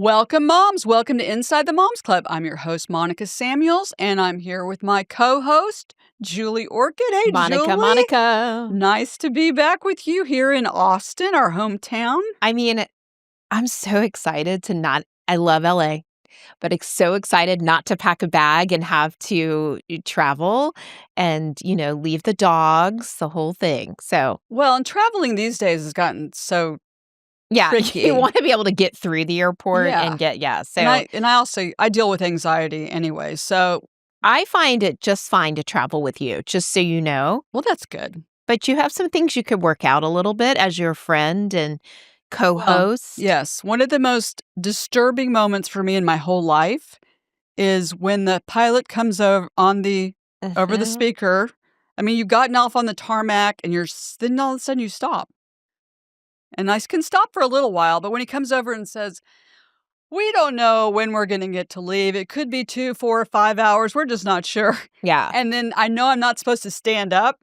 Welcome, moms. Welcome to Inside the Moms Club. I'm your host, Monica Samuels, and I'm here with my co-host, Julie Orchid. Hey, Monica, Julie. Monica. Nice to be back with you here in Austin, our hometown. I mean, I'm so excited I love LA, but it's so excited not to pack a bag and have to travel and, leave the dogs, the whole thing. So, Well, and traveling these days has gotten so yeah, tricky. you want to be able to get through the airport and So And I also deal with anxiety anyway. So, I find it just fine to travel with you, just so you know. well, that's good. But you have some things you could work out a little bit as your friend and co-host. Yes. One of the most disturbing moments for me in my whole life is when the pilot comes over over the Mhm. speaker. I mean, you've gotten off on the tarmac and then all of a sudden you stop. And I can stop for a little while, but when he comes over and says, "We don't know when we're going to get to leave. It could be 2, 4, or 5 hours. We're just not sure." Yeah. And then I know I'm not supposed to stand up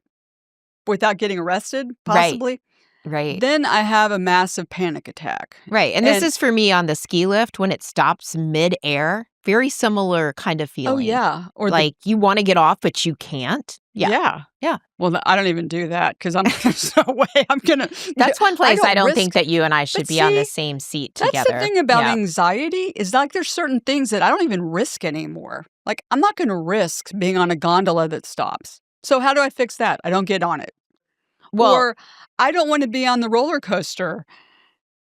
without getting arrested, Right. possibly. Right. Then I have a massive panic attack. Right, and this is for me on the ski lift when it stops mid-air, very similar kind of feeling. Oh, yeah. Or Like, you wanna get off, but you can't. Yeah. Yeah. Well, I don't even do that because there's no way I'm gonna. That's one place I don't risk. think that you and I should But be on the see, same seat That's together. the thing about Yeah. anxiety is like there's certain things that I don't even risk anymore. Like I'm not going to risk being on a gondola that stops. So how do I fix that? I don't get on it. Well, Or I don't want to be on the roller coaster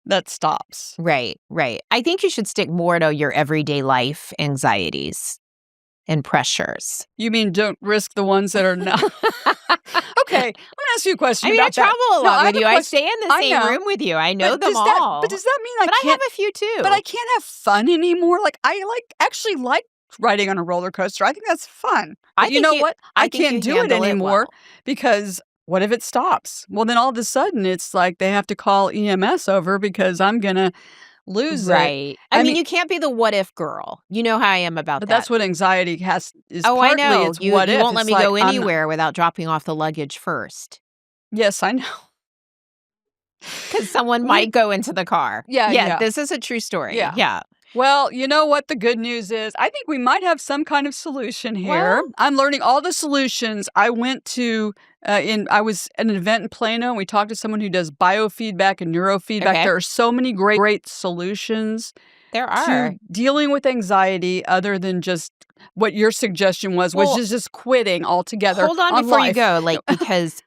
that stops. right. I think you should stick more to your everyday life anxieties and pressures. You mean don't risk the ones that are not? Okay, I'm gonna ask you a question I mean, I about that. travel a No, lot I have with a you. I question. stay in the I same know. room with you. I know But them does that all. but does that mean But I have a few too. But I can't have fun anymore? Like I actually like riding on a roller coaster. I think that's fun. But you know what? I think you can't do it handle anymore well. because what if it stops? Well, then all of a sudden it's like they have to call EMS over because I'm gonna lose it. Right. I mean, you can't be the what if girl. You know how I am about But that. that's what anxiety is Oh, I partly know. it's You what if. won't let It's me like go I'm not. anywhere without dropping off the luggage first Yes, I know. because someone We might go into the car. Yeah. This is a true story. Yeah. Yeah. Well, you know what the good news is? I think we might have some kind of solution here. Well, I'm learning all the solutions. I went to I was at an event in Plano and we talked to someone who does biofeedback and neurofeedback. okay. There are so many great solutions There are. to dealing with anxiety other than just what your suggestion was, which Well, is just quitting altogether hold on on before you life. go, because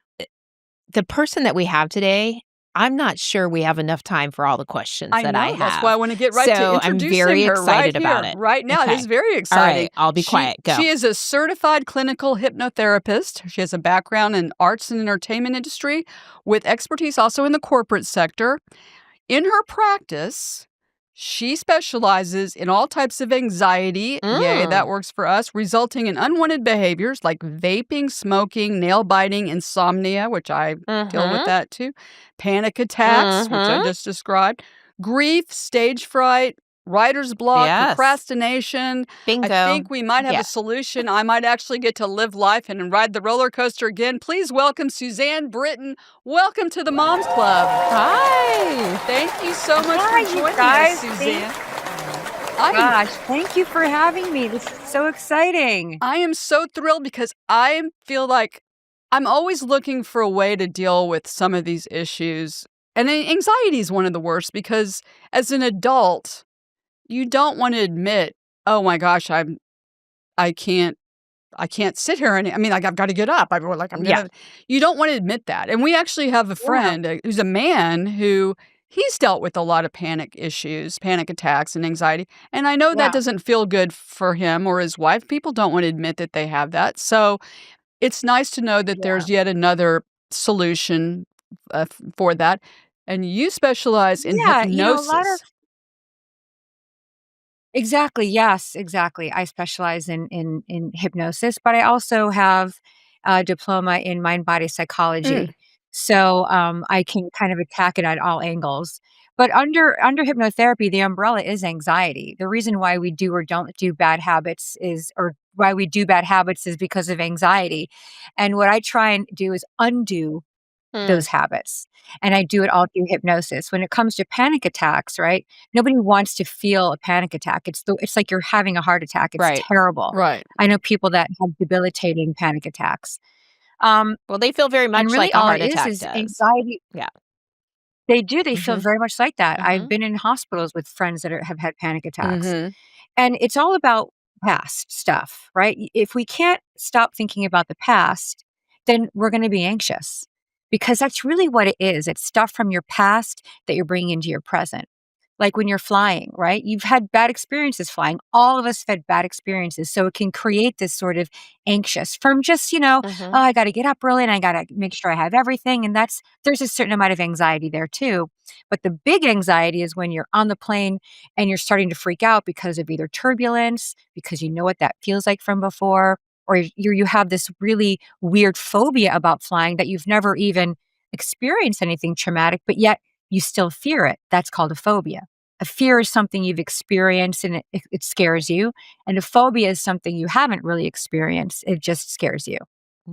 the person that we have today, I'm not sure we have enough time for all the questions I that I know. have. That's why I want to get right to So I'm introducing very her right excited about here, it. right now. It Okay. is very All exciting. right. I'll be quiet. Go. She is a certified clinical hypnotherapist. She has a background in arts and entertainment industry with expertise also in the corporate sector. In her practice, she specializes in all types of anxiety, yay, that Mm. works for us, resulting in unwanted behaviors like vaping, smoking, nail biting, insomnia, which I deal with Mhm. that too, panic attacks, which I Mhm. just described, grief, stage fright, writer's block, Yes. procrastination. Bingo. I think we might have Yeah. a solution. I might actually get to live life and ride the roller coaster again. Please welcome Suzan Brittan. Welcome to the Moms Club. Hi. Thank you so much Hi, for you joining guys. us, Thank Suzanne. Gosh, thank you for having me. This is so exciting. I am so thrilled because I feel like I'm always looking for a way to deal with some of these issues. And anxiety is one of the worst because as an adult, you don't want to admit, "Oh my gosh, I can't sit here I mean, like I've got to get up. Yeah. You don't want to admit that. And we actually have a Yeah. friend who's a man who he's dealt with a lot of panic issues, panic attacks and anxiety. And I know that Yeah. doesn't feel good for him or his wife. People don't want to admit that they have that. So it's nice to know that Yeah. there's yet another solution for that. And you specialize in Yeah, a lot of hypnosis. exactly, yes, exactly. I specialize in hypnosis, but I also have a diploma in mind-body Mm. psychology. So, I can kind of attack it at all angles. But under hypnotherapy, the umbrella is anxiety. The reason why we do or don't do bad habits is or why we do bad habits is because of anxiety. And what I try and do is undo Mm. those habits. And I do it all through hypnosis. When it comes to panic attacks, right? Nobody wants to feel a panic attack. It's like you're having a heart attack. It's Right. terrible. Right. I know people that have debilitating panic attacks. Um, Well, they feel very and much really like a all it heart attack is does. anxiety. Yeah. They do. They feel Mhm. very much like that. I've Mhm. been in hospitals with friends that have had panic attacks. Mhm. And it's all about past stuff, right? If we can't stop thinking about the past, then we're going to be anxious because that's really what it is. It's stuff from your past that you're bringing into your present. Like when you're flying, right? You've had bad experiences flying. All of us have had bad experiences. So it can create this sort of anxious from just, oh, Mhm. I got to get up early and I got to make sure I have everything. And there's a certain amount of anxiety there too. But the big anxiety is when you're on the plane and you're starting to freak out because of either turbulence, because you know what that feels like from before, or you have this really weird phobia about flying that you've never even experienced anything traumatic, but yet you still fear it. That's called a phobia. A fear is something you've experienced and it scares you. And a phobia is something you haven't really experienced. It just scares you.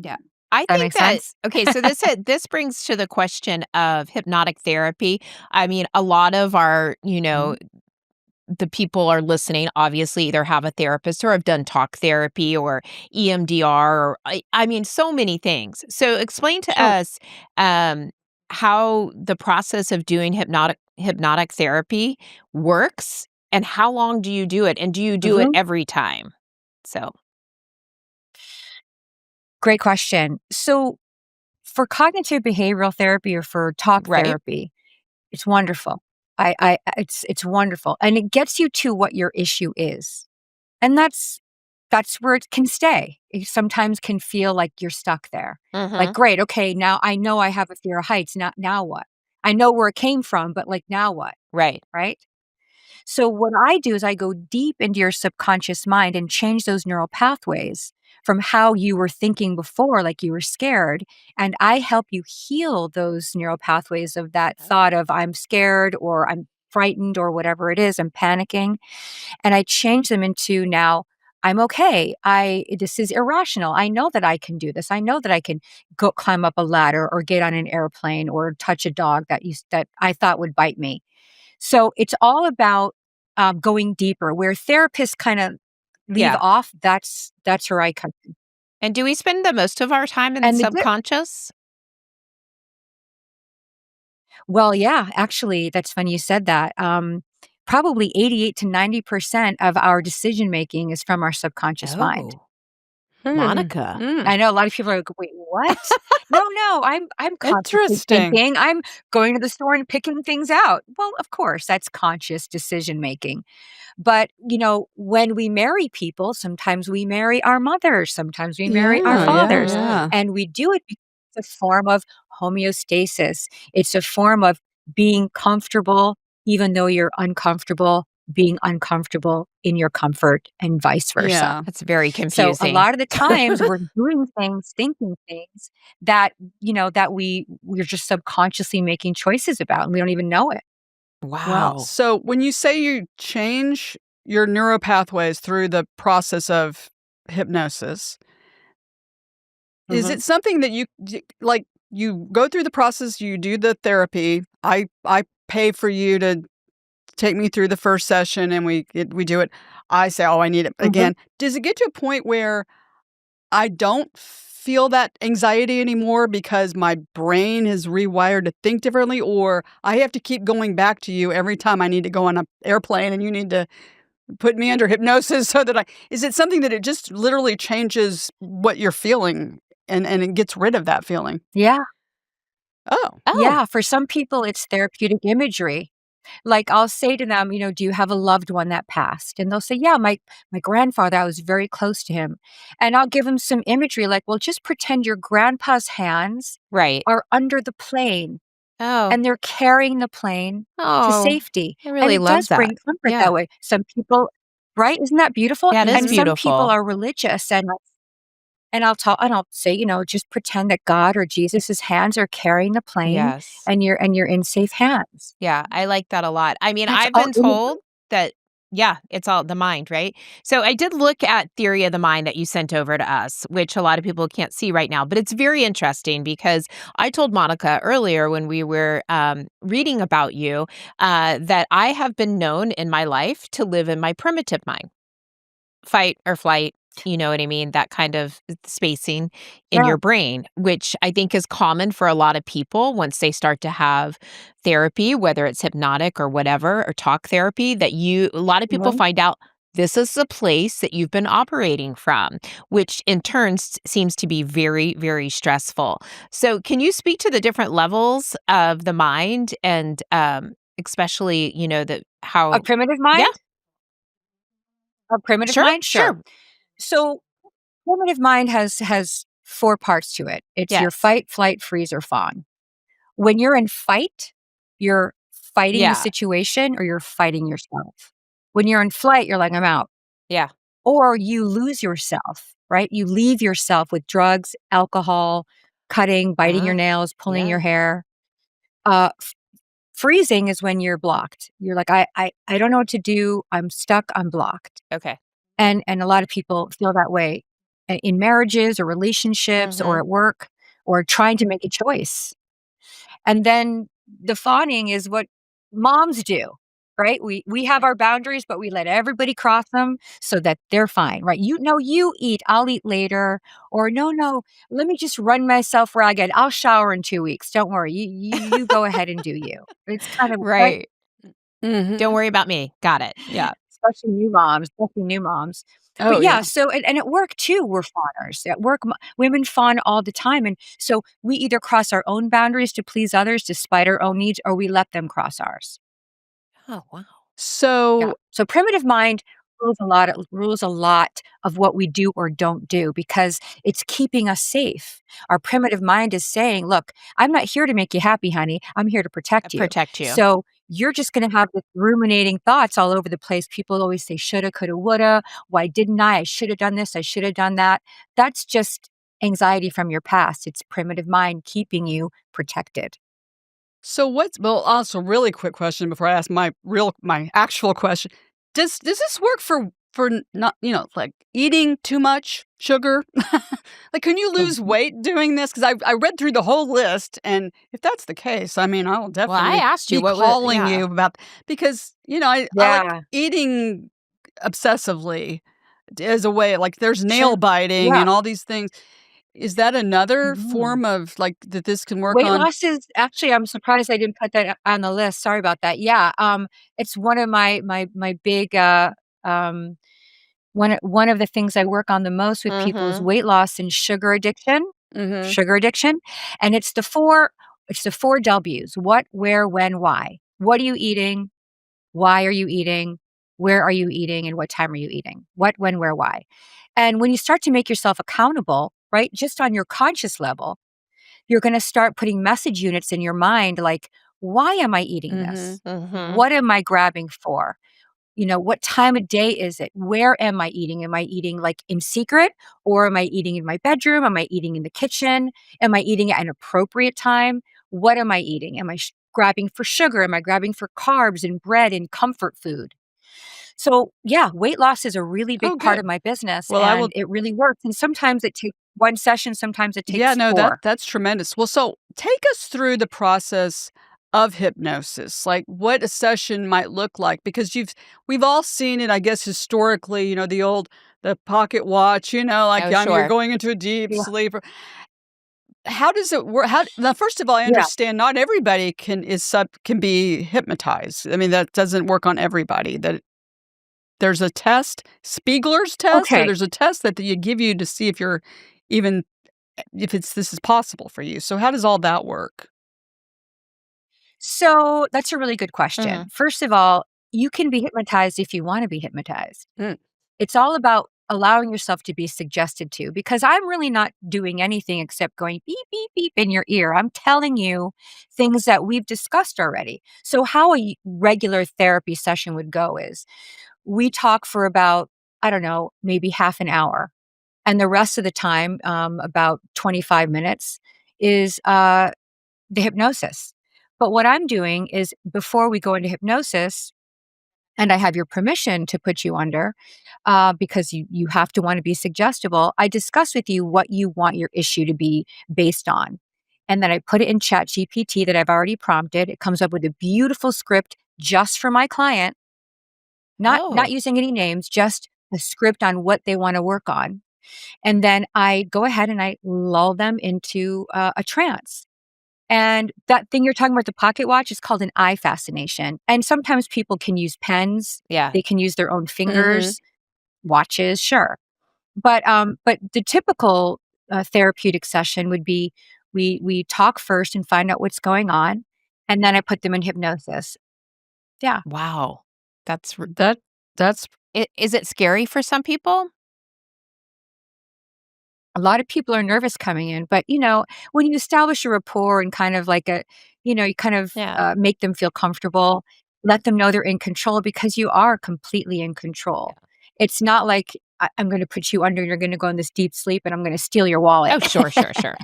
Yeah. I That think makes that sense? okay, so this brings to the question of hypnotic therapy. I mean, a lot of our, Mhm. the people are listening obviously either have a therapist or have done talk therapy or EMDR or I mean so many things. So explain to Sure. us um how the process of doing hypnotic therapy works and how long do you do it and do you do it Mhm. every time? So, Great question. So, for cognitive behavioral therapy or for talk right? therapy, it's wonderful. It's wonderful, and it gets you to what your issue is, and that's where it can stay. It sometimes can feel like you're stuck there. Like, Mhm. great, okay, now I know I have a fear of heights. Now what? I know where it came from, but like now what? Right. Right? So what I do is I go deep into your subconscious mind and change those neural pathways from how you were thinking before, like you were scared. And I help you heal those neural pathways of that thought of I'm scared or I'm frightened or whatever it is, I'm panicking. And I change them into now I'm okay. This is irrational. I know that I can do this. I know that I can go climb up a ladder or get on an airplane or touch a dog that I thought would bite me. So it's all about going deeper. Where therapists kind of leave Yeah. off, that's where I come in. And do we spend the most of our time in And subconscious? well, yeah, actually, that's funny you said that. Probably 88 to 90% of our decision making is from our subconscious mind. Oh, Hmm. Monica. Mm. I know a lot of people are like, "Wait, what?" No, no, I'm consciously Interesting. thinking. I'm going to the store and picking things out. Well, of course, that's conscious decision making. But, when we marry people, sometimes we marry our mothers, sometimes we marry our Yeah, yeah, fathers, Mhm. yeah. and we do it because it's a form of homeostasis. It's a form of being comfortable even though you're uncomfortable, being uncomfortable in your comfort and vice versa. Yeah. That's very So a confusing. lot of the times we're doing things, thinking things that, that we're just subconsciously making choices about and we don't even know it. Well, Wow. so when you say you change your neuropathways through the process of hypnosis, is Mhm. it something that like you go through the process, you do the therapy, I pay for you to take me through the first session and we do it. I say, "Oh, I need it Mhm. again." Does it get to a point where I don't feel that anxiety anymore because my brain is rewired to think differently, or I have to keep going back to you every time I need to go on a airplane and you need to put me under hypnosis so that is it something that it just literally changes what you're feeling and it gets rid of that feeling? Yeah. Oh. Oh, Yeah, for some people it's therapeutic imagery. Like I'll say to them, "Do you have a loved one that passed?" And they'll say, "Yeah, my grandfather, I was very close to him." And I'll give them some imagery like, "Well, just pretend your grandpa's hands right. are under the plane Oh. and they're carrying the plane to Oh, safety." I And really it love does that. bring comfort Yeah. that way. Some people, right? Isn't that beautiful? That is And Mhm. some people beautiful. are religious and I'll say, just pretend that God or Jesus's hands are carrying the plane Yes. and you're in safe hands. Yeah, I like that a lot. I mean, That's I've all been imagery. told that Yeah, it's all the mind, right? So I did look at Theory of the Mind that you sent over to us, which a lot of people can't see right now, but it's very interesting because I told Monica earlier when we were reading about you that I have been known in my life to live in my primitive mind, fight or flight. You know what I mean? That kind of spacing in Yeah. your brain, which I think is common for a lot of people once they start to have therapy, whether it's hypnotic or whatever, or talk therapy, that a lot of people Right. find out this is the place that you've been operating from, which in turn seems to be very, very stressful. So, can you speak to the different levels of the mind and, especially, the A how, primitive yeah, mind? A primitive sure, mind? Sure. sure. So primitive mind has 4 parts to it. It's your Yes. fight, flight, freeze, or fawn. When you're in fight, you're fighting the Yeah. situation or you're fighting yourself. When you're in flight, you're like, "I'm out." Yeah. Or you lose yourself, right? You leave yourself with drugs, alcohol, cutting, biting your Ah, nails, pulling your yeah. hair. F Freezing is when you're blocked. You're like, "I don't know what to do. I'm stuck. I'm blocked." Okay. And a lot of people feel that way in marriages or relationships or Mhm. at work or trying to make a choice. And then the fawning is what moms do, right? We have our boundaries, but we let everybody cross them so that they're fine, right? You know, you eat, I'll eat later, or no, no, let me just run myself ragged. I'll shower in 2 weeks. Don't worry, you go ahead and do you. It's kind of right, Right. Don't Mhm. worry about me. Got it. Yeah. especially new moms. But Oh, yeah, yeah. so and at work too, we're fawners. At work, women fawn all the time, and so we either cross our own boundaries to please others despite our own needs, or we let them cross ours. Oh, wow. Yeah. So So primitive mind rules a lot of what we do or don't do because it's keeping us safe. Our primitive mind is saying, "Look, I'm not here to make you happy, honey. I'm here to protect you." Protect you. So you're just going to have this ruminating thoughts all over the place. People always say, "Shoulda, coulda, woulda. Why didn't I? I should have done this. I should have done that." That's just anxiety from your past. It's primitive mind keeping you protected. well, also really quick question before I ask my actual question. Does this work for not, like eating too much sugar? Like, can you lose weight doing this? Because I read through the whole list, and if that's the case, I mean, I will Well, I definitely asked you be what was calling yeah. you about because, I like Yeah. eating obsessively as a way like, there's nail Sure. biting Yeah. and all these things. Is that another Mhm. form of, like, that this can work Weight on? loss is actually, I'm surprised I didn't put that on the list, sorry about that. Yeah, it's one of my big, one of the things I work on the most with people is Mhm. weight loss and Mhm. sugar addiction, and it's the 4 W's: what, where, when, why. What are you eating? Why are you eating? Where are you eating, and what time are you eating? What, when, where, why. And when you start to make yourself accountable, right, just on your conscious level, you're gonna start putting message units in your mind like, "Why am I eating Mhm. this? Mhm. What am I grabbing for? What time of day is it? Where am I eating? Am I eating, like, in secret, or am I eating in my bedroom? Am I eating in the kitchen? Am I eating at an appropriate time? What am I eating? Am I grabbing for sugar? Am I grabbing for carbs and bread and comfort food?" So, yeah, weight loss is a really big Oh, part good. of my business, Well, I will and it really works, and sometimes it takes 1 session, sometimes it yeah, takes no, 4. that's tremendous. Well, so take us through the process of hypnosis, like what a session might look like, because we've all seen it, I guess, historically, the pocket watch, like, Oh, you're sure. going into a deep Yeah. sleep. How does it work? Now, first of all, I Yeah. understand not everybody can be hypnotized. I mean, that doesn't work on everybody. That there's a test, Spiegler's test, or Okay. there's a test that you give you to see if you're even if this is possible for you. So how does all that work? So that's a really good question. Mhm. First of all, you can be hypnotized if you want to be hypnotized. Mm. It's all about allowing yourself to be suggested to, because I'm really not doing anything except going beep, beep, beep in your ear. I'm telling you things that we've discussed already. So, how a regular therapy session would go is we talk for about, I don't know, maybe half an hour. And the rest of the time, about 25 minutes, is the hypnosis. But what I'm doing is before we go into hypnosis, and I have your permission to put you under, because you have to want to be suggestible. I discuss with you what you want your issue to be based on. And then I put it in Chat GPT that I've already prompted. It comes up with a beautiful script just for my client, not Oh, using any names, just a script on what they want to work on. And then I go ahead and I lull them into a trance. And that thing you're talking about, the pocket watch, is called an eye fascination. And sometimes people can use pens, yeah. they can use their own Mhm. fingers, watches, sure. But the typical therapeutic session would be we talk first and find out what's going on, and then I put them in hypnosis. Yeah. Wow. That's That that's is it scary for some people? A lot of people are nervous coming in, but, when you establish a rapport and kind of like you kind of, Yeah. make them feel comfortable, let them know they're in control because you are completely in control. It's not like I'm gonna put you under, you're gonna go in this deep sleep, and I'm gonna steal your wallet. Oh, sure, sure, sure.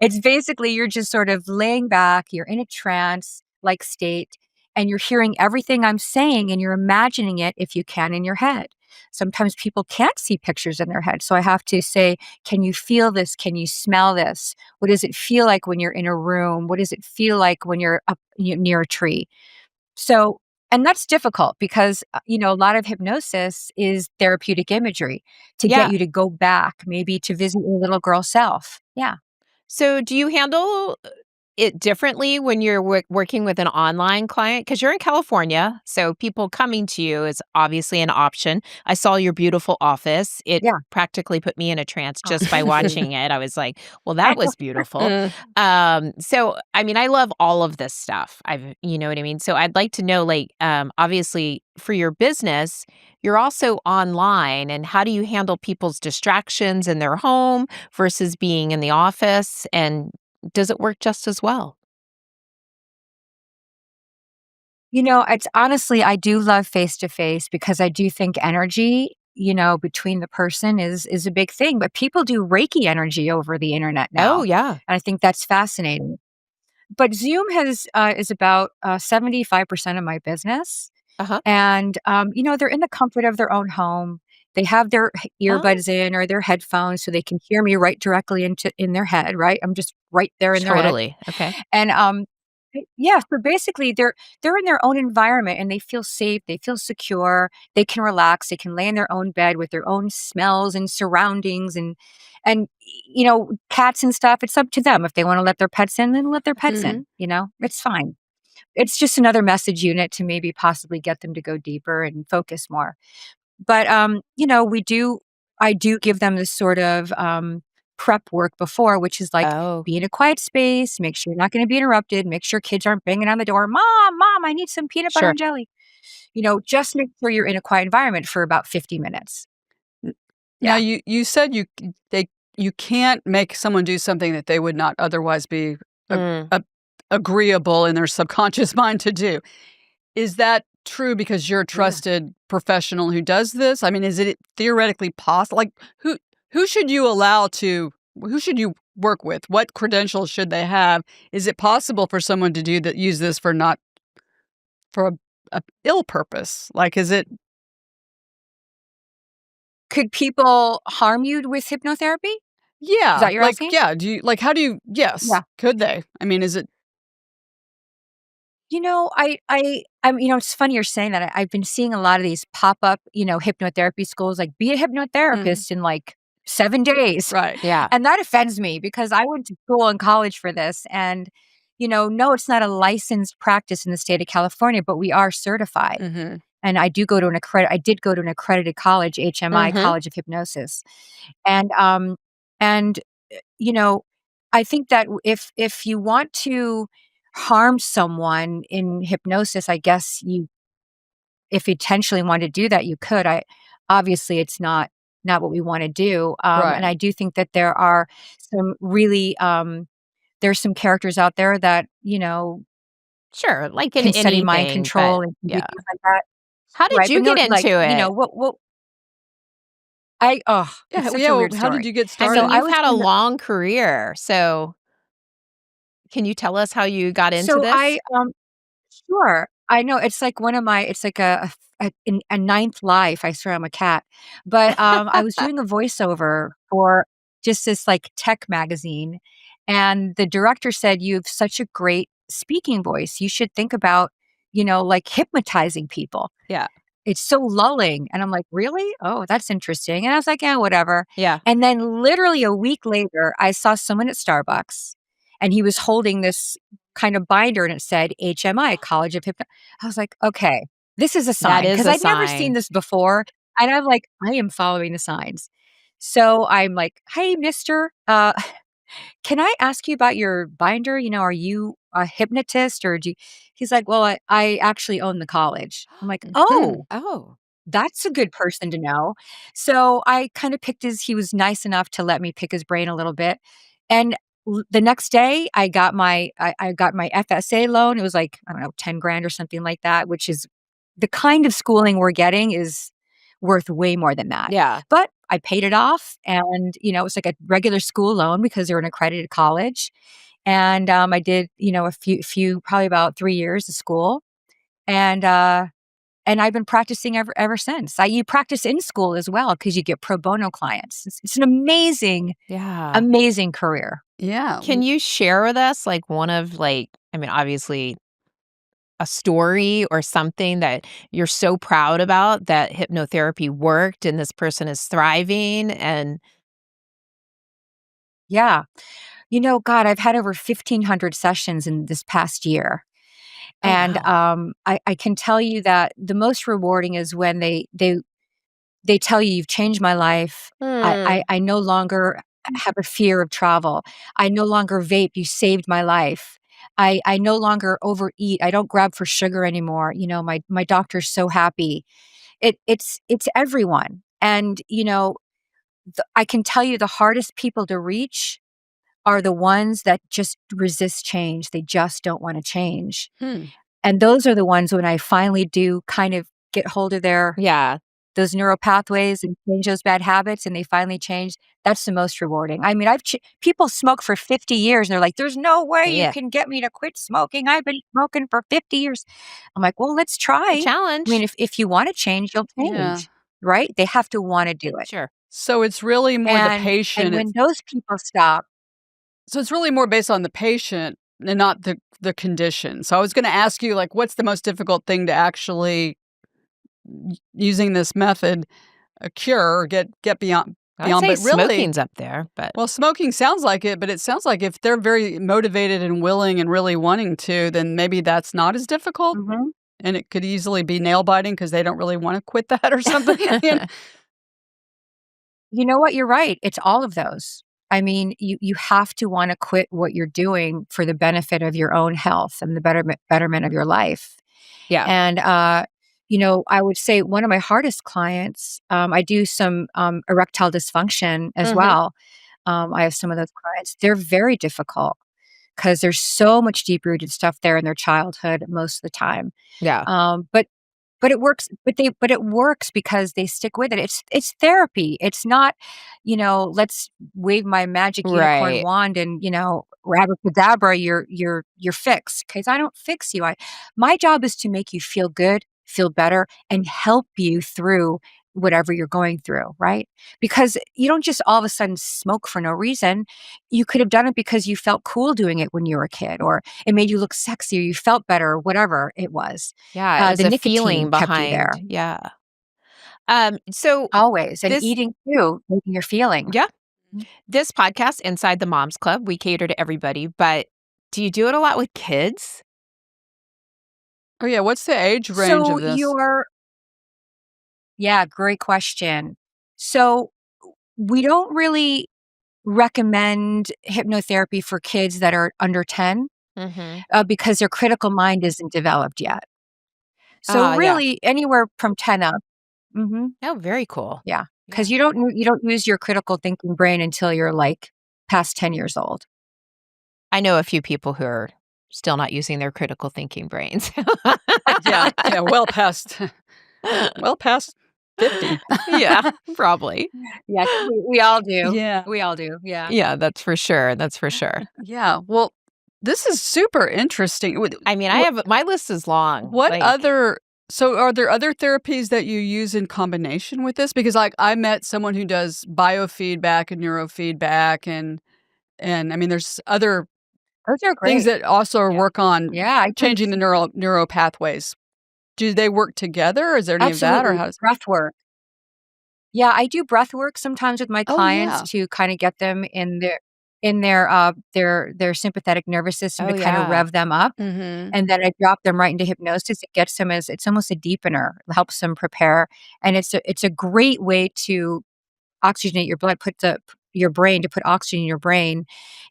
It's basically you're just sort of laying back, you're in a trance-like state, and you're hearing everything I'm saying, and you're imagining it if you can in your head. Sometimes people can't see pictures in their head, so I have to say, "Can you feel this? Can you smell this? What does it feel like when you're in a room? What does it feel like when you're up near a tree?" So and that's difficult because, a lot of hypnosis is therapeutic imagery to get Yeah. you to go back, maybe to visit your little girl self. Yeah. So, do you handle it differently when you're working with an online client? Because you're in California, so people coming to you is obviously an option. I saw your beautiful office. It Yeah. practically put me in a trance Oh. just by watching it. I was like, well, that was beautiful. Mm. So I mean, I love all of this stuff. You know what I mean? So I'd like to know, like, obviously for your business, you're also online, and how do you handle people's distractions in their home versus being in the office? And does it work just as well? It's honestly, I do love face to face because I do think energy, between the person is a big thing. But people do Reiki energy over the internet Oh, now. yeah. And I think that's fascinating. But Zoom is about 75% of my business. Uh-huh. And, they're in the comfort of their own home. They have their Oh, earbuds in or their headphones so they can hear me right directly in their head, right? I'm just right there in their head. totally. Okay. And, yeah, so basically they're in their own environment and they feel safe, they feel secure, they can relax, they can lay in their own bed with their own smells and surroundings and cats and stuff, it's up to them. If they wanna let their pets in, then let their pets Mhm. in, it's fine. It's just another message unit to maybe possibly get them to go deeper and focus more. But, I do give them this sort of, prep work before, which is like, Oh, be in a quiet space, make sure you're not gonna be interrupted, make sure kids aren't banging on the door, "Mom, mom, I need some peanut butter sure. and jelly." Just make sure you're in a quiet environment for about 50 minutes. Now Yeah. you said you can't make someone do something that they would not otherwise be a Mm. a agreeable in their subconscious mind to do. Is that true because you're a Yeah. trusted professional who does this? I mean, is it theoretically possible? Like, who should you allow to who should you work with? What credentials should they have? Is it possible for someone to do that use this for not for a ill purpose? Like, is it Could people harm you with hypnotherapy? Is yeah, that you're like, asking? yeah, do you like, how do you yes, Yeah. could they? I mean, is it It's funny you're saying that. I've been seeing a lot of these pop up, hypnotherapy schools, like be a mhm, hypnotherapist in like 7 days. right. Yeah. And that offends me because I went to school and college for this. And, no, it's not a licensed practice in the state of California, but we are certified. Mhm, And I did go to an accredited college, HMI, Mhm. College of Hypnosis. And, you know, I think that if you want to harm someone in hypnosis, I guess if you intentionally want to do that, you could. Obviously it's not what we want to do. And right. I do think that there are some really there's some characters out there that Sure, like in can study mind anything, but control and can do yeah. things like that. How did Right, you but no, get like, into it? what I oh, Yeah, it's well, such yeah, a well, weird how did story. you get I So mean, started? I you've was had a in the long career, so can you tell us how you got into so this? Sure. I know, it's like one of my it's like a ninth life, I swear I'm a cat. But, I was doing a voiceover for just this, like, tech magazine, and the director said, "You have such a great speaking voice. You should think about, like, hypnotizing people. Yeah. It's so lulling." And I'm like, "Really? Oh, that's interesting." And I was like, "Yeah, whatever." Yeah. And then literally a week later, I saw someone at Starbucks, and he was holding this kind of binder, and it said HMI, College of Hypno I was like, "Okay, this is a That sign," is because a 'cause I'd never seen sign. this before, and I'm like, "I am following the signs." So I'm like, "Hey, mister, can I ask you about your binder? Are you a hypnotist or do you" He's like, "Well, I actually own the college." I'm like, Mhm. "Oh, Oh, that's a good person to know." So I kind of picked he was nice enough to let me pick his brain a little bit. And the next day I got my FSA loan. It was like, I don't know, 10 grand or something like that, which is the kind of schooling we're getting is worth way more than that. yeah. But I paid it off and, it was like a regular school loan because they're an accredited college. And I did, a few probably about 3 years of school. And and I've been practicing ever since. You practice in school as well because you get pro bono clients. It's an amazing, Yeah. amazing career. Yeah. Can you share with us, like, one of, like I mean, obviously, a story or something that you're so proud about that hypnotherapy worked and this person is thriving and Yeah. God, I've had over 1,500 sessions in this past year. oh, And wow. I can tell you that the most rewarding is when they tell you, "You've changed my life. Hmm. I no longer have a fear of travel. I no longer vape. You saved my life. I no longer overeat. I don't grab for sugar anymore. My doctor's so happy." It's everyone. And, I can tell you the hardest people to reach are the ones that just resist change. They just don't wanna change. Hmm. And those are the ones when I finally do kind of get hold of Yeah. those neural pathways and change those bad habits and they finally change, that's the most rewarding. I mean, people smoke for 50 years and they're like, "There's no way you Yeah. can get me to quit smoking. I've been smoking for 50 years." I'm like, "Well, let's A try." I mean, challenge. if you wanna change, you'll Yeah. change, right? They have to wanna do it. Sure. So it's really more the And patient. when those people stop. So it's really more based on the patient and not the condition. So I was gonna ask you, like, what's the most difficult thing to actually using this method, cure or get I'd beyond, say but really smoking's up there, but well, smoking sounds like it, but it sounds like if they're very motivated and willing and really wanting to, then maybe that's not as difficult, Mhm. and it could easily be nail biting because they don't really wanna quit that or something. You know what? You're right. It's all of those. I mean, you have to wanna quit what you're doing for the benefit of your own health and the betterment of your life. yeah. And, I would say one of my hardest clients, I do some, erectile dysfunction as Mhm. well. I have some of those clients. They're very difficult because there's so much deep-rooted stuff there in their childhood most of the time. Yeah. But it works but it works because they stick with it. It's therapy. It's not, let's wave my magic unicorn Right. wand and, abracadabra, you're fixed. Because I don't fix you. My job is to make you feel good, feel better, and help you through whatever you're going through, right? Because you don't just all of a sudden smoke for no reason. You could have done it because you felt cool doing it when you were a kid, or it made you look sexy, or you felt better, or whatever it was. Yeah, it was The a feeling nicotine kept you behind there, yeah. So always, and this eating too, making your feeling. yeah, Mhm. this podcast, Inside the Moms Club, we cater to everybody, but do you do it a lot with kids? Oh, yeah, what's the age range So of this? you're Yeah, great question. So, we don't really recommend hypnotherapy for kids that are under 10, Mhm. because their critical mind isn't developed yet. So, Ah, yeah. really, anywhere from 10 up. Mhm. Oh, very cool. Yeah, Yeah. because you don't use your critical thinking brain until you're, like, past 10 years old. I know a few people who are still not using their critical thinking brains. Yeah, yeah, well past 50. Yeah, probably. Yeah, we all do. Yeah, We all do, yeah. Yeah, that's for sure, that's for sure. yeah, well, This is super interesting. I mean, I have my list is long. What Like, other so are there other therapies that you use in combination with this? Because, like, I met someone who does biofeedback and neurofeedback and I mean, there's other Those are things great. that also yeah. work on Yeah, I do changing the neuro pathways. Do they work together? Is there any of that, or absolutely, how does breath work. Yeah, I do breath work sometimes with my Oh, clients yeah. to kinda get them in their sympathetic nervous system Oh, to kinda yeah. rev them up, Mhm. and then I drop them right into hypnosis. It gets them as it's almost a deepener, it helps them prepare, and it's a great way to oxygenate your blood, your brain to put oxygen in your brain,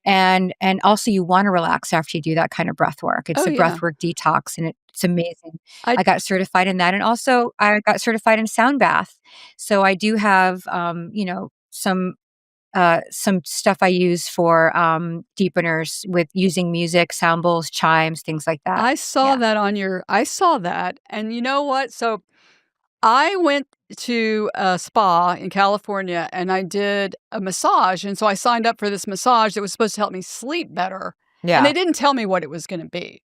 and also you wanna relax after you do that kind of breath work. It's Oh, a yeah. breath work detox, and it's amazing. I I got certified in that, and also I got certified in sound bath. So I do have, some stuff I use for, deepeners with using music, sound bowls, chimes, things like that. Yeah. I saw that, and you know what? So, I went to a spa in California, and I did a massage, and so I signed up for this massage that was supposed to help me sleep better, and Yeah. they didn't tell me what it was gonna be.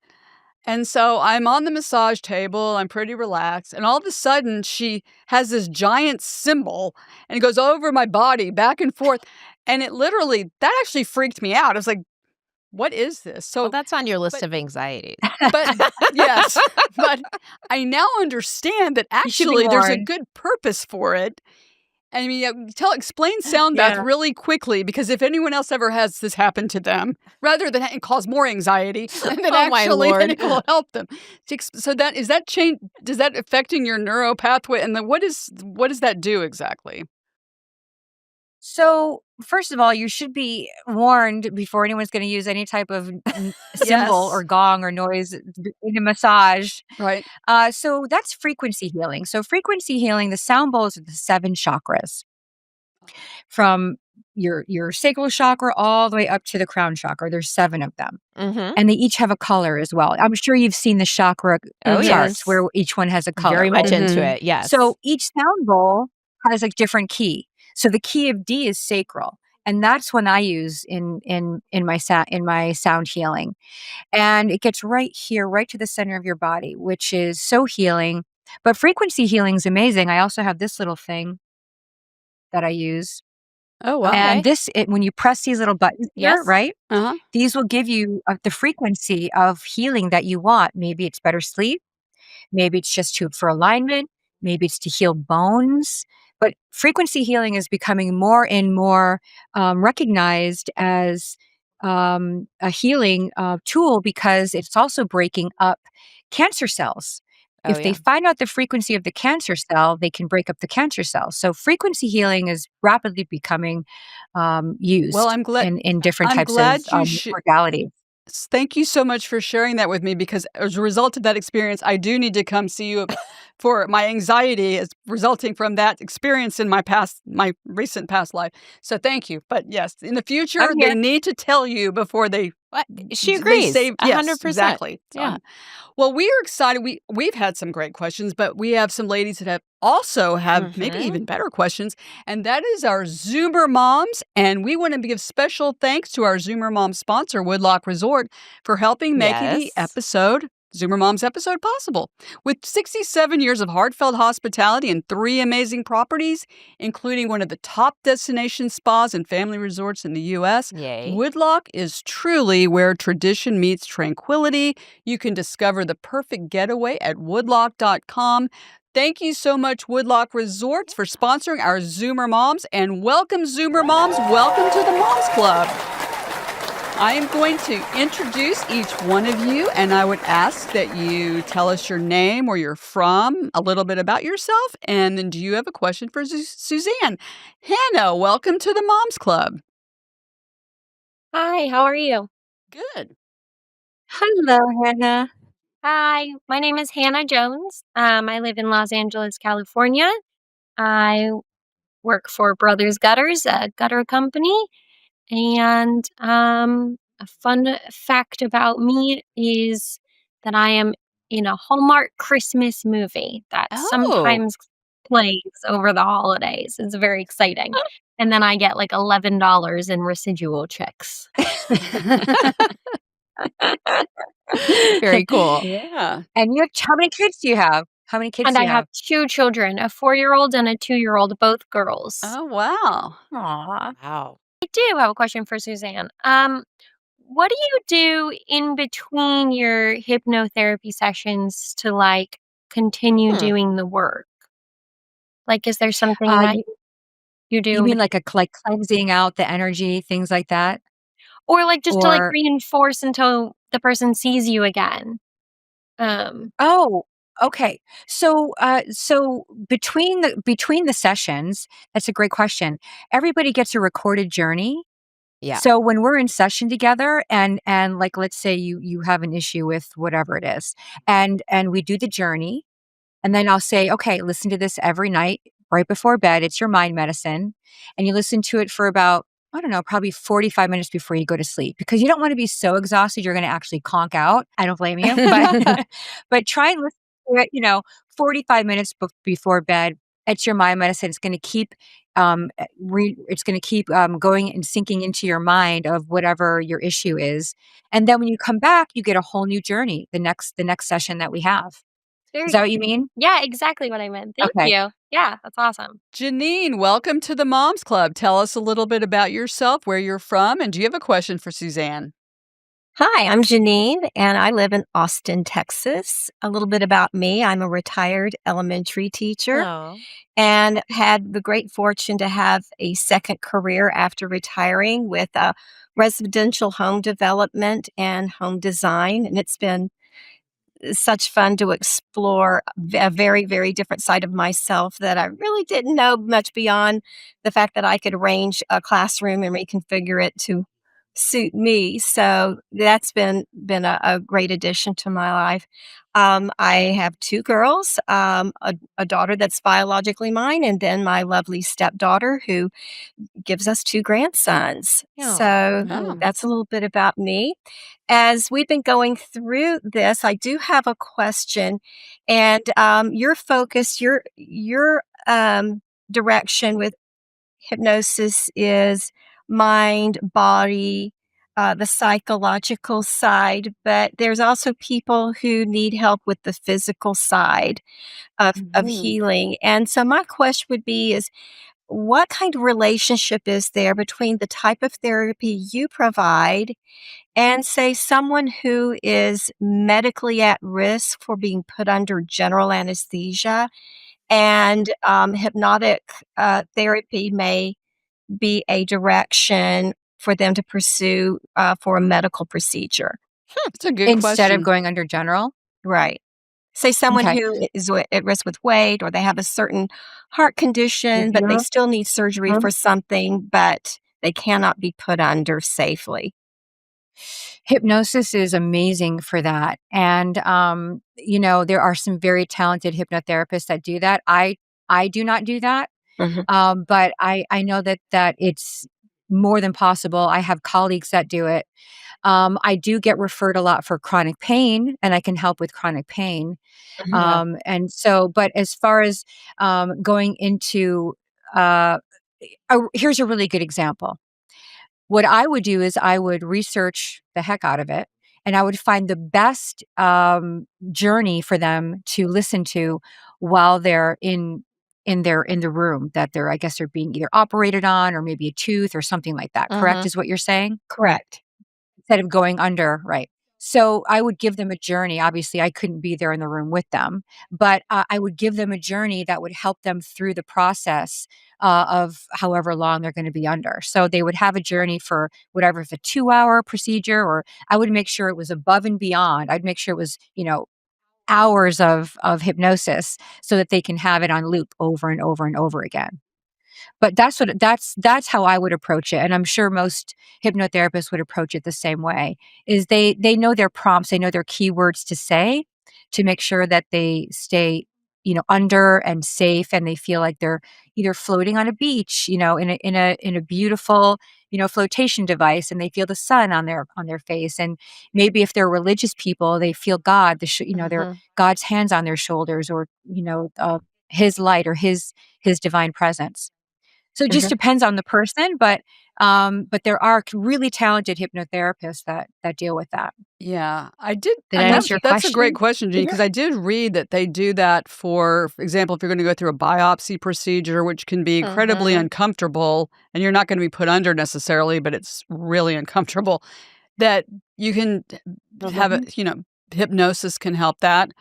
And so I'm on the massage table, I'm pretty relaxed, and all of a sudden, she has this giant symbol, and it goes over my body back and forth, and it literally that actually freaked me out. I was like, "What is this?" Well, So that's on your list but of anxieties. but yes, but I now understand that You should be actually there's a warned. good purpose for it. I mean, explain sound bath Yeah. really quickly because if anyone else ever has this happen to them, rather than cause more anxiety, and then Oh, my actually then lord. it will help them. So that is that change? Does that affecting your neuro pathway? And then what does that do exactly? So, first of all, you should be warned before anyone's gonna use any type of symbol or Yes, gong or noise in a massage. right. So that's frequency healing. So frequency healing, the sound bowls are the 7 chakras from your sacral chakra all the way up to the crown chakra. There's 7 of them, Mhm. and they each have a color as well. I'm sure you've seen the chakra Oh, Mhm. charts yes. where each one has a color, Very much right? into Mhm. it, yes. So each sound bowl has a different key. So the key of D is sacral, and that's one I use in my sound healing. And it gets right here, right to the center of your body, which is so healing. But frequency healing is amazing. I also have this little thing that I use. Oh, wow. And Okay. when you press these little buttons here, Yes. right? Uh-huh. These will give you the frequency of healing that you want. Maybe it's better sleep. Maybe it's just for alignment. Maybe it's to heal bones. But frequency healing is becoming more and more recognized as a healing tool because it's also breaking up cancer cells. Oh, If they yeah. find out the frequency of the cancer cell, they can break up the cancer cell. So frequency healing is rapidly becoming Well, used in different I'm types of glad you modalities. Thank you so much for sharing that with me because as a result of that experience, I do need to come see you for my anxiety is resulting from that experience in my recent past life. So thank you. But yes, in the future, I'm they here. need to tell you before What she they agrees, save. Yes, 100%. exactly. So Yeah. well, we are excited. We've had some great questions, but we have some ladies that have maybe Mhm. even better questions, and that is our Zoomer moms. And we want to give special thanks to our Zoomer mom sponsor, Woodlock Resort, for helping making the Yes. episode. Zoomer Mom's episode possible. With 67 years of heartfelt hospitality and 3 amazing properties, including one of the top destination spas and family resorts in the U.S., Yay. Woodlock is truly where tradition meets tranquility. You can discover the perfect getaway at woodlock.com. Thank you so much, Woodlock Resorts, for sponsoring our Zoomer Moms. And welcome, Zoomer Moms. Welcome to the Moms Club. I am going to introduce each one of you, and I would ask that you tell us your name, where you're from, a little bit about yourself, and then do you have a question for Suzanne? Hannah, welcome to the Moms Club. Hi, how are you? Good. Hello, Hannah. Hi, my name is Hannah Jones. I live in Los Angeles, California. I work for Brothers Gutters, a gutter company. And a fun fact about me is that I am in a Hallmark Christmas movie that Oh. sometimes plays over the holidays. It's very exciting. And then I get like $11 in residual checks. Very cool. Yeah. And you have how many kids do you have? How many kids And do I you have have? 2 children, a 4-year-old and a 2-year-old, both girls. Oh, wow. Aw. Wow. I do have a question for Suzanne. What do you do in between your hypnotherapy sessions to, like, continue Hmm. doing the work? Like, is there something that You you you do in mean between? like cleansing out the energy, things like that? Or, like, just to, like, Or reinforce until the person sees you again? Um oh, okay. So between the sessions, that's a great question. Everybody gets a recorded journey. Yeah. So when we're in session together and like let's say you have an issue with whatever it is, and we do the journey, and then I'll say, "Okay, listen to this every night right before bed. It's your mind medicine." And you listen to it for about, I don't know, probably 45 minutes before you go to sleep because you don't want to be so exhausted you're going to actually conk out. I don't blame you, but but try and listen to it, 45 minutes before bed. It's your mind medicine. It's going to keep it's going to keep going and sinking into your mind of whatever your issue is. And then when you come back, you get a whole new journey the next session that we have. Is Very that what you mean? Yeah, exactly what I meant. Thank Okay. you. Yeah, that's awesome. Janine, welcome to the Moms Club. Tell us a little bit about yourself, where you're from, and do you have a question for Suzanne? Hi, I'm Janine, and I live in Austin, Texas. A little bit about me: I'm a retired elementary teacher Oh. and had the great fortune to have a second career after retiring with residential home development and home design. And it's been such fun to explore a very, very different side of myself that I really didn't know much beyond the fact that I could arrange a classroom and reconfigure it to suit me. So that's been a great addition to my life. I have two girls, a daughter that's biologically mine, and then my lovely stepdaughter who gives us two grandsons. Oh. So Oh. that's a little bit about me. As we've been going through this, I do have a question, and your focus, your direction with hypnosis is mind, body, the psychological side, but there's also people who need help with the physical side of Mhm. healing. And so my question would be is what kind of relationship is there between the type of therapy you provide and, say, someone who is medically at risk for being put under general anesthesia and hypnotic therapy may be a direction for them to pursue for a medical procedure? That's a good Instead of question. going under general? Right. Say someone Okay. who is at risk with weight or they have a certain heart condition, but they Mhm, still need surgery mhm. for something, but they cannot be put under safely. Hypnosis is amazing for that, and, there are some very talented hypnotherapists that do that. I do not do that, Mhm, but I know that it's more than possible. I have colleagues that do it. I do get referred a lot for chronic pain, and I can help with chronic pain. mhm, yeah, And so but as far as, going into, uh here's a really good example. What I would do is I would research the heck out of it, and I would find the best, journey for them to listen to while they're in the room that they're I guess they're being either operated on or maybe a tooth or something like that, correct, Mhm. is what you're saying? correct. Instead of going under, right. So, I would give them a journey. Obviously, I couldn't be there in the room with them, but, I would give them a journey that would help them through the process, of however long they're gonna be under. So, they would have a journey for whatever, if a 2-hour procedure, or I would make sure it was above and beyond. I'd make sure it was, hours of hypnosis so that they can have it on loop over and over and over again. But that's how I would approach it, and I'm sure most hypnotherapists would approach it the same way, is they know their prompts, they know their keywords to say to make sure that they stay, under and safe, and they feel like they're either floating on a beach, in a beautiful, flotation device, and they feel the sun on their face, and maybe if they're religious people, they feel God, their Mhm. God's hands on their shoulders, or, his light or his divine presence. So it just Mhm, depends on the person, but But there are really talented hypnotherapists that deal with that. Yeah, I did. Did I answer your That's a great question? question, Jeannie, because I did read that they do that for example, if you're going to go through a biopsy procedure, which can be incredibly Mhm. uncomfortable, and you're not going to be put under necessarily, but it's really uncomfortable, that you can have a, Mhm. hypnosis can help that,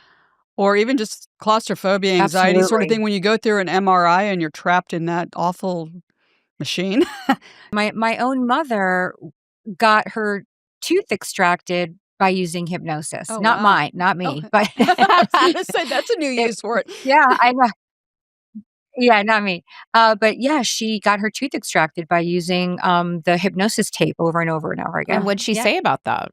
or even just claustrophobia, anxiety sort of Absolutely. thing when you go through an MRI and you're trapped in that awful machine. My own mother got her tooth extracted by using hypnosis. Oh, Not wow. mine, not Oh, me, but I was gonna say that's a new it use for it. yeah, I know. Yeah, not me. But yeah, she got her tooth extracted by using, the hypnosis tape over and over and over And again. what'd she Yeah. say about that?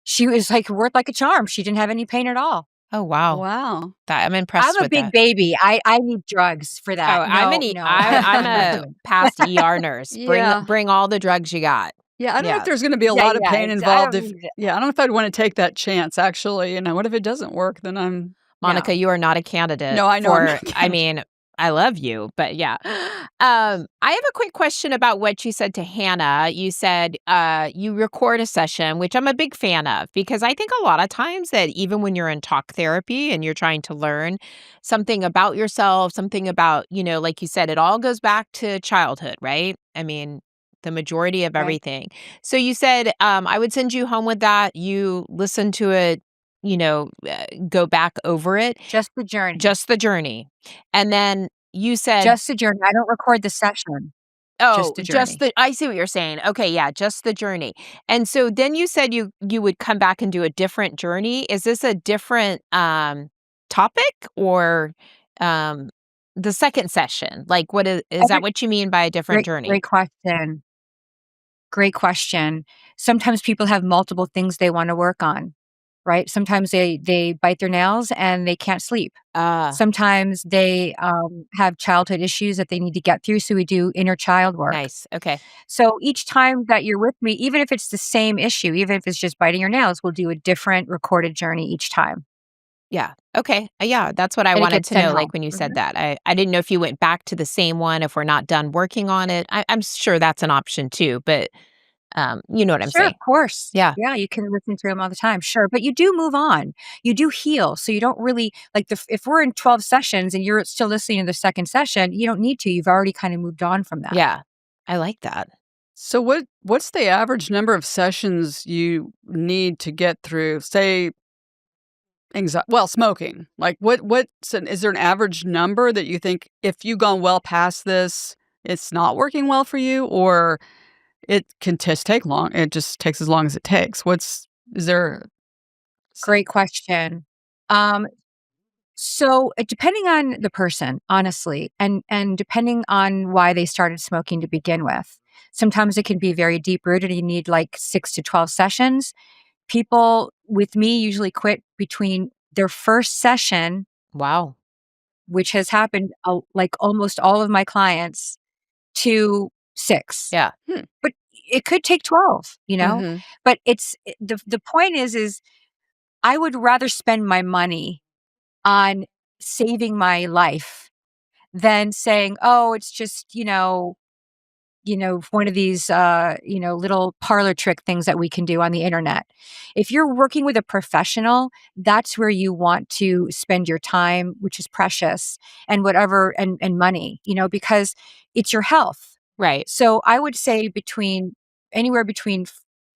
She was, like, worked like a charm. She didn't have any pain at all. Oh, wow. Wow. I'm I'm impressed a with big that. baby. I need drugs for Oh, that. No, no, I'm I'm not a doing past ER nurse. Bring Yeah. bring all the drugs you got. Yeah, I don't know if Yeah. there's gonna be a Yeah, lot of yeah, pain I involved don't if need it. yeah, I don't know if I'd wanna take that chance, actually, what if it doesn't work? Then I'm Monica, No. you are not a candidate no, I know I'm for not I gonna mean, I love you, but yeah. I have a quick question about what you said to Hannah. You said you record a session, which I'm a big fan of because I think a lot of times that even when you're in talk therapy and you're trying to learn something about yourself, something about, like you said, it all goes back to childhood, right? I mean, the majority of Right. everything. So you said I would send you home with that. You listen to it, go back over it, Just the journey. just the journey. And then you said, Just the journey. I don't record the session. "Oh, Just the just journey. the" I see what you're saying. Okay, yeah, just the journey. And so then you said you would come back and do a different journey. Is this a different, topic or, um, the second session? Like, what is that Every what you mean by a different journey? great question. Great question. Sometimes people have multiple things they wanna work on, right? Sometimes they bite their nails and they can't sleep. Ah, Sometimes they, have childhood issues that they need to get through, so we do inner child work. nice. Okay. So each time that you're with me, even if it's the same issue, even if it's just biting your nails, we'll do a different recorded journey each time, Yeah. Okay. Yeah, that's what I and it wanted gets to sent know, like, home. when you said Mhm. that. I didn't know if you went back to the same one if we're not done working on it. I'm sure that's an option too, but, you know what I'm Sure, saying. of course. Yeah. Yeah, you can listen to them all the time, sure, but you do move on. You do heal, so you don't really like, if we're in 12 sessions and you're still listening to the second session, you don't need to, you've already kinda moved on from that. Yeah. I like that. So what's the average number of sessions you need to get through, say, smoking? Like, is there an average number that you think if you've gone well past this, it's not working well for you, or it can just take long it just takes as long as it takes? Is there s Great question. Um, so, depending on the person, honestly, and depending on why they started smoking to begin with. Sometimes it can be very deep rooted, and you need, like, 6 to 12 sessions. People with me usually quit between their first session, Wow. which has happened, like, almost all of my clients, to 6. Yeah. Hmm, But it could take 12, you know? mhm. But the point is I would rather spend my money on saving my life than saying, "Oh, it's just, one of these, little parlor trick things that we can do on the internet." If you're working with a professional, that's where you want to spend your time, which is precious, and whatever, and money, because it's your health. Right. So I would say anywhere between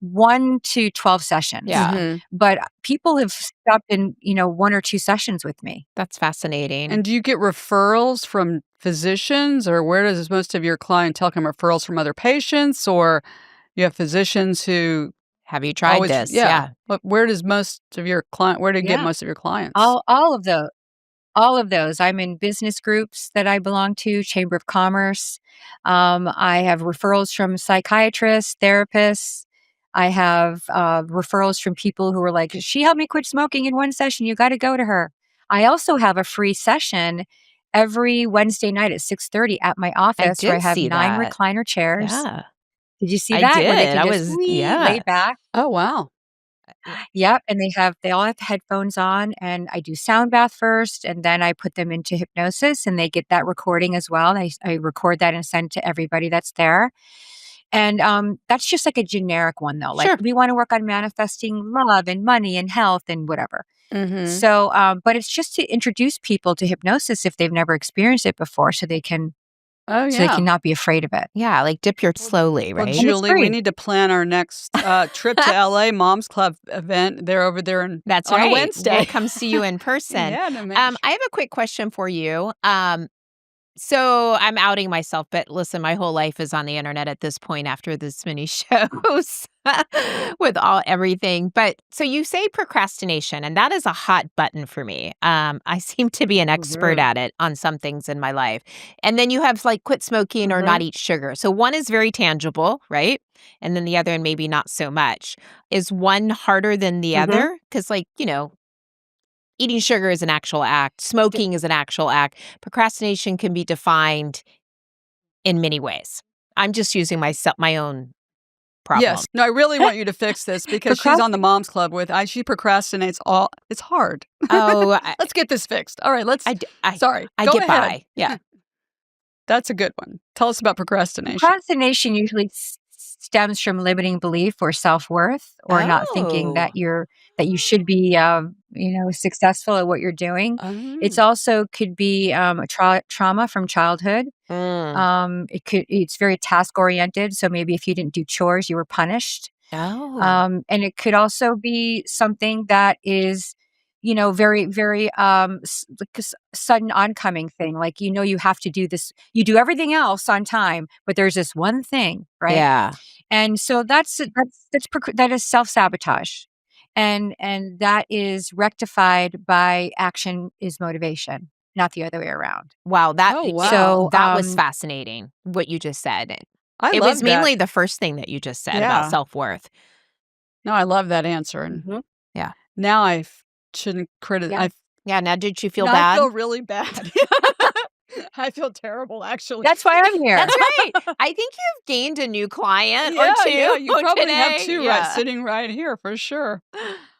1 to 12 sessions. Yeah. Mhm. But people have stopped in, 1 or 2 sessions with me. That's fascinating. And do you get referrals from physicians, or where does most of your clientele come? Referrals from other patients, or you have physicians who Have you tried always this? yeah. Yeah. Where do you get Yeah. most of your clients? All of those. I'm in business groups that I belong to, Chamber of Commerce. I have referrals from psychiatrists, therapists. I have referrals from people who are like, "She helped me quit smoking in one session. You got to go to her." I also have a free session every Wednesday night at 6:30 at my I office where I did have see 9 that. recliner chairs. Yeah. Did you see I that? Where they did. can I just was lay yeah. back. Oh, wow. Yep, and they all have headphones on, and I do sound bath first, and then I put them into hypnosis, and they get that recording as well. I record that and send to everybody that's there. And, that's just like a generic one though, like, Sure. we wanna work on manifesting love and money and health and whatever. Mhm. So, but it's just to introduce people to hypnosis if they've never experienced it before Oh, so they yeah. can not be afraid of it. Yeah, like dip your slowly, Well, right? And it's Julie, we free. need to plan our next, trip to LA Moms Club event. They're over there That's on a right. We'll Wednesday. come see you in person. Yeah, to make I have a quick question for you. So I'm outing myself, but listen, my whole life is on the internet at this point after this many shows with everything. But so you say procrastination, and that is a hot button for me. I seem to be an expert Mhm. at it on some things in my life. And then you have like quit smoking or not Mhm. eat sugar. So one is very tangible, right? And then the other, and maybe not so much. Is one harder than the Mhm. other? Because, like, eating sugar is an actual act. Smoking is an actual act. Procrastination can be defined in many ways. I'm just using my own problem. Yes. No, I really want you to fix this because she's on the Moms Club with she procrastinates all it's hard. Oh, Let's get this fixed. All right, let's I, d- I, sorry. I Go get ahead. by. Yeah. That's a good one. Tell us about procrastination. Procrastination usually stems from limiting belief or self-worth or not thinking Oh. that you should be, successful at what you're doing. It's Oh. also could be, a trauma from childhood. Mm. It's very task oriented. So maybe if you didn't do chores, you were punished. Oh. And it could also be something that is, very, very like sudden oncoming thing. Like, you have to do this. You do everything else on time, but there's this one thing, right? Yeah. And so that is self sabotage, and that is rectified by action is motivation, not the other way around. Wow. Oh, wow. So, That was fascinating, what you just said. I It was love that. mainly the first thing that you just said about Yeah. self-worth. No, I love that answer. And Mhm. Yeah. now shouldn't criticize. Yeah. Now, did you feel I bad? feel really bad. I feel terrible, actually. that's why I'm here. That's right. I think you've gained a new client or two. Yeah, you probably have today. two sitting right here for sure.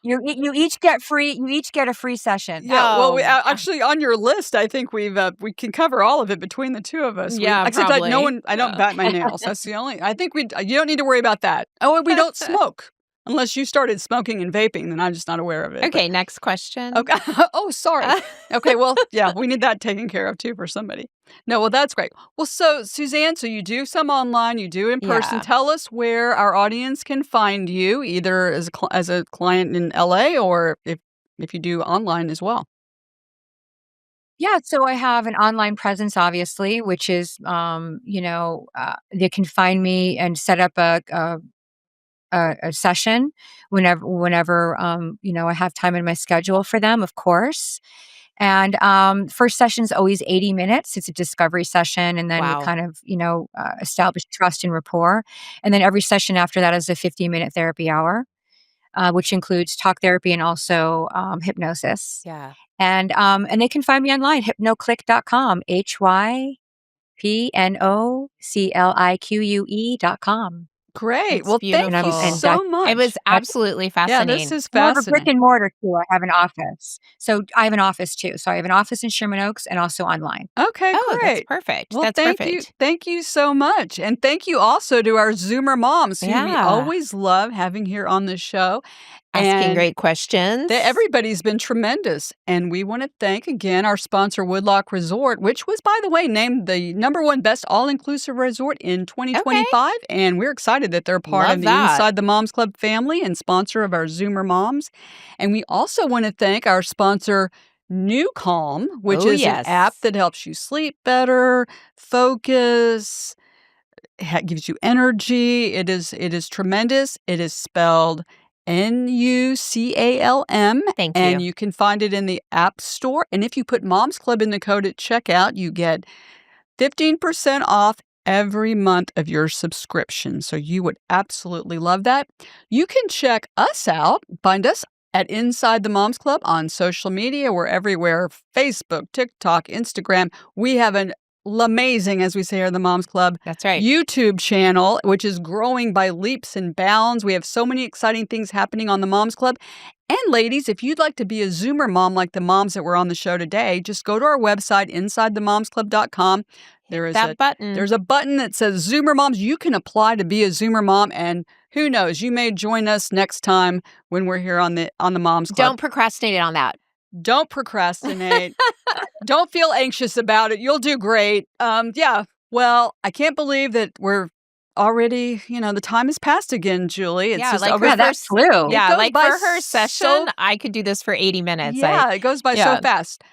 You each get free. You each get a free session. Yeah, well, Oh, actually on your list, I think we can cover all of it between the two of us. Yeah, except probably. I don't Yeah. bite my nails. That's the only. I think you don't need to worry about that. Oh, and we don't smoke unless you started smoking and vaping. Then I'm just not aware of it. Okay, next question. But, okay. Oh, sorry. Okay. Well, yeah, we need that taken care of too for somebody. No, well, that's great. Well, so Suzanne, so you do some online, you do in person. Yeah. Tell us where our audience can find you, either as a client in LA or if you do online as well. Yeah, so I have an online presence, obviously, which is, they can find me and set up a session whenever I have time in my schedule for them, of course. And first session is always 80 minutes. It's a discovery session, and then we Wow. kind of establish trust and rapport. And then every session after that is a 15-minute therapy hour, which includes talk therapy and also hypnosis. Yeah. And they can find me online, hypnoclick.com, hypnoclique.com. Great. It's Well, thank you beautiful. so much. It was absolutely Yeah, fascinating. this is I have a brick fascinating. and mortar too. I have an office. So I have an office too. So I have an office in Sherman Oaks and also online. Okay, Oh, that's great. perfect. Well, That's thank perfect. you. Thank you so much. And thank you also to our Zoomer moms who we Yeah. always love having here on the show. Asking And great questions. everybody's been tremendous. And we want to thank again our sponsor, Woodlock Resort, which was, by the way, named the #1 best all-inclusive resort in 2025. And we're excited that they're part Love of the that. Inside the Moms Club family and sponsor of our Zoomer moms. And we also want to thank our sponsor, New Calm, which Oh, is an yes. app that helps you sleep better, focus, gives you energy. It is tremendous. It is spelled NUCALM. Thank And you. you can find it in the App Store. And if you put Moms Club in the code at checkout, you get 15% off every month of your subscription. So you would absolutely love that. You can check us out. Find us at Inside the Moms Club on social media. We're everywhere: Facebook, TikTok, Instagram. We have a L'amazing, as we say here in the Moms Club. That's right. YouTube channel, which is growing by leaps and bounds. We have so many exciting things happening on the Moms Club. And ladies, if you'd like to be a Zoomer mom like the moms that were on the show today, just go to our website, insidethemomsclub.com. There is that button. There's a button that says Zoomer Moms. You can apply to be a Zoomer mom, and who knows, you may join us next time when we're here on the Moms Club. Don't procrastinate on that. Don't procrastinate. Don't feel anxious about it. You'll do great. Yeah. Well, I can't believe that we're already, the time has passed again, Julie. It's just like over. for that flew. Yeah, goes like by for her session, I could do this for 80 minutes. Yeah, it goes by so Yeah. fast.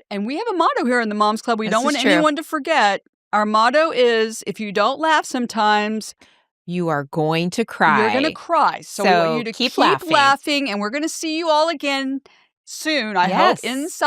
And we have a motto here in the Moms Club we This don't is want true. anyone to forget. Our motto is, if you don't laugh sometimes, You are going to cry. you're going to cry. So we So want you to keep keep laughing. laughing, and we're going to see you all again soon, I hope, Yes. inside.